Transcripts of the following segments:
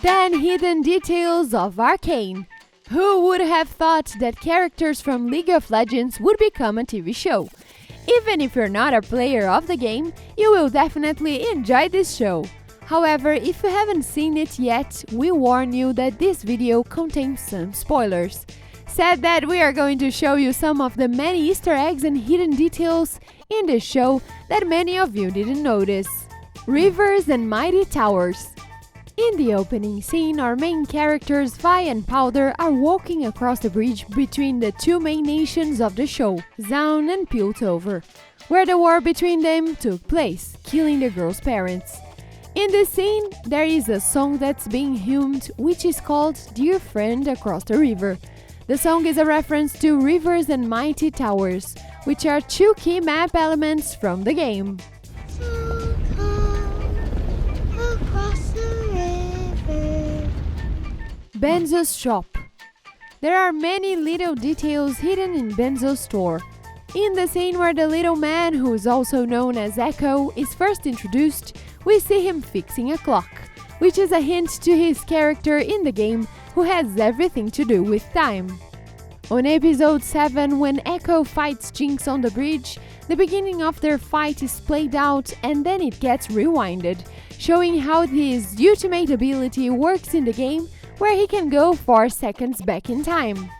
10 Hidden Details of Arcane. Who would have thought that characters from League of Legends would become a TV show? Even if you're not a player of the game, you will definitely enjoy this show. However, if you haven't seen it yet, we warn you that this video contains some spoilers. Said that we are going to show you some of the many Easter eggs and hidden details in the show that many of you didn't notice. Rivers and Mighty Towers. In the opening scene, our main characters Vi and Powder are walking across the bridge between the two main nations of the show, Zaun and Piltover, where the war between them took place, killing the girl's parents. In this scene, there is a song that's being hummed, which is called Dear Friend Across the River. The song is a reference to Rivers and Mighty Towers, which are two key map elements from the game. Benzo's shop. There are many little details hidden in Benzo's store. In the scene where the little man, who is also known as Echo, is first introduced, we see him fixing a clock, which is a hint to his character in the game, who has everything to do with time. On episode 7, when Echo fights Jinx on the bridge, the beginning of their fight is played out and then it gets rewinded, showing how his ultimate ability works in the game, where he can go 4 seconds back in time.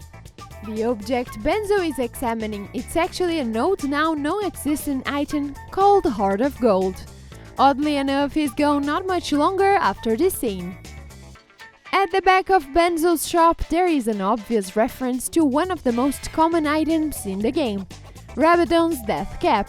The object Benzo is examining is actually an old now non-existent item called Heart of Gold. Oddly enough, he's gone not much longer after this scene. At the back of Benzo's shop, there is an obvious reference to one of the most common items in the game, Rabadon's Death Cap.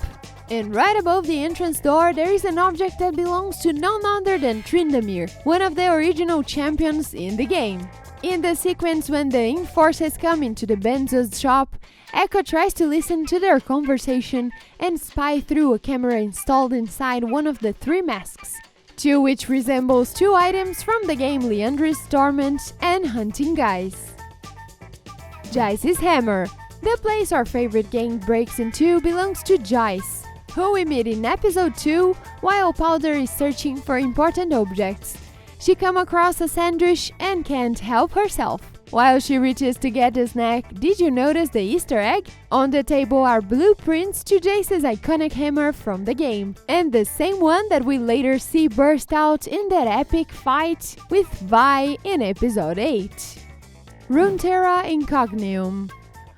And right above the entrance door, there is an object that belongs to none other than Tryndamere, one of the original champions in the game. In the sequence when the Enforcers come into the Benzo's shop, Echo tries to listen to their conversation and spy through a camera installed inside one of the 3 masks, to which resembles 2 items from the game Leandris Torment and Hunting Guys. Jaice's Hammer. The place our favorite gang breaks into belongs to Jaice, who we meet in episode 2 while Powder is searching for important objects. She comes across a sandwich and can't help herself. While she reaches to get a snack, did you notice the Easter egg? On the table are blueprints to Jace's iconic hammer from the game, and the same one that we later see burst out in that epic fight with Vi in episode 8. Runeterra Incognium.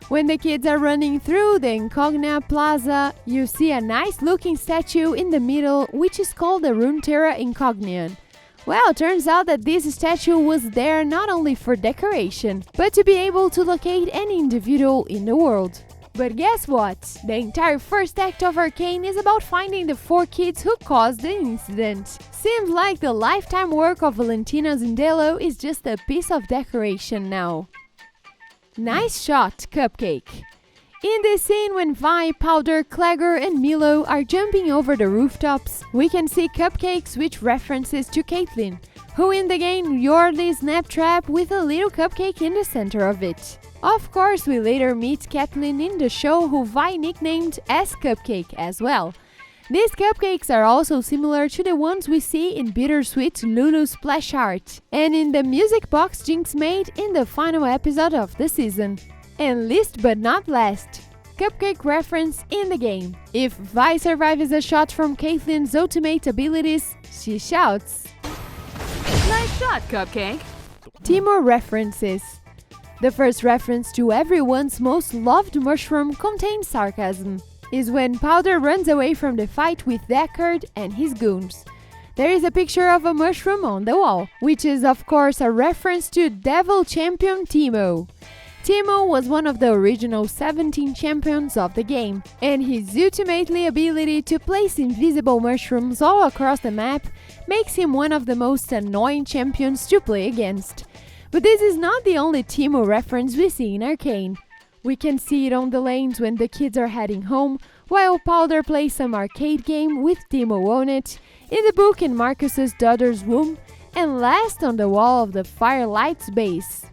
When the kids are running through the Incognia Plaza, you see a nice looking statue in the middle, which is called the Runeterra Incognian. Well, turns out that this statue was there not only for decoration, but to be able to locate any individual in the world. But guess what? The entire first act of Arcane is about finding the 4 kids who caused the incident. Seems like the lifetime work of Valentina Zindello is just a piece of decoration now. Nice shot, Cupcake. In this scene when Vi, Powder, Clagger and Milo are jumping over the rooftops, we can see Cupcakes which references to Caitlyn, who in the game lured the snap trap with a little cupcake in the center of it. Of course, we later meet Caitlyn in the show, who Vi nicknamed as Cupcake as well. These cupcakes are also similar to the ones we see in Bittersweet Lulu's splash art, and in the music box Jinx made in the final episode of the season. And last but not last, Cupcake reference in the game. If Vi survives a shot from Caitlyn's ultimate abilities, she shouts, "Nice shot, Cupcake!" Teemo references. The first reference to everyone's most loved mushroom contains sarcasm. Is when Powder runs away from the fight with Deckard and his goons. There is a picture of a mushroom on the wall, which is of course a reference to Devil Champion Teemo. Teemo was one of the original 17 champions of the game, and his ultimately ability to place invisible mushrooms all across the map makes him one of the most annoying champions to play against. But this is not the only Teemo reference we see in Arcane. We can see it on the lanes when the kids are heading home, while Powder plays some arcade game with Teemo on it, in the book in Marcus's daughter's womb, and last on the wall of the Firelight's base.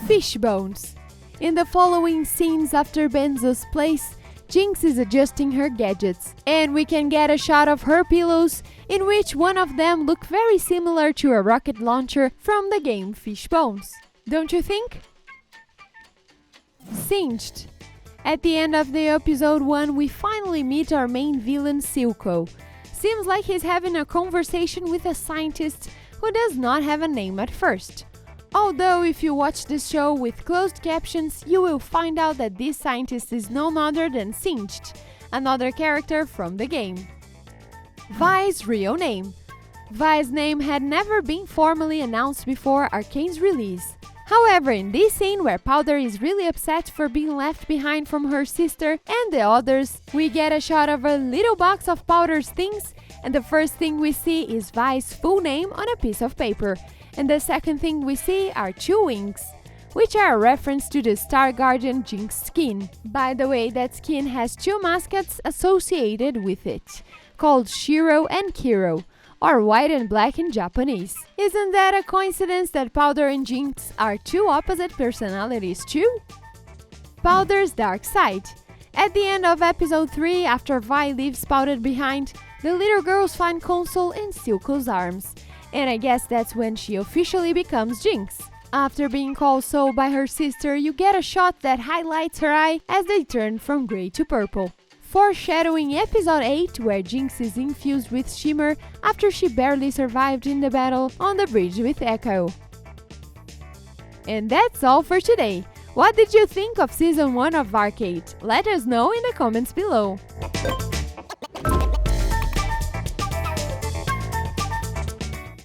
Fish bones. In the following scenes after Benzo's place, Jinx is adjusting her gadgets, and we can get a shot of her pillows in which one of them looked very similar to a rocket launcher from the game Fishbones. Don't you think? Singed. At the end of the episode 1, we finally meet our main villain Silco. Seems like he's having a conversation with a scientist who does not have a name at first. Although if you watch this show with closed captions, you will find out that this scientist is none other than Singed, another character from the game. Vi's real name. Vi's name had never been formally announced before Arcane's release. However, in this scene where Powder is really upset for being left behind from her sister and the others, we get a shot of a little box of Powder's things, and the first thing we see is Vi's full name on a piece of paper, and the second thing we see are 2 wings, which are a reference to the Star Guardian Jinx skin. By the way, that skin has 2 mascots associated with it, called Shiro and Kiro, or white and black in Japanese. Isn't that a coincidence that Powder and Jinx are 2 opposite personalities too? Powder's dark side. At the end of episode 3, after Vi leaves Powder behind, the little girls find Console in Silco's arms, and I guess that's when she officially becomes Jinx. After being called so by her sister, you get a shot that highlights her eye as they turn from grey to purple, foreshadowing episode 8 where Jinx is infused with Shimmer after she barely survived in the battle on the bridge with Echo. And that's all for today. What did you think of season 1 of Arcane? Let us know in the comments below.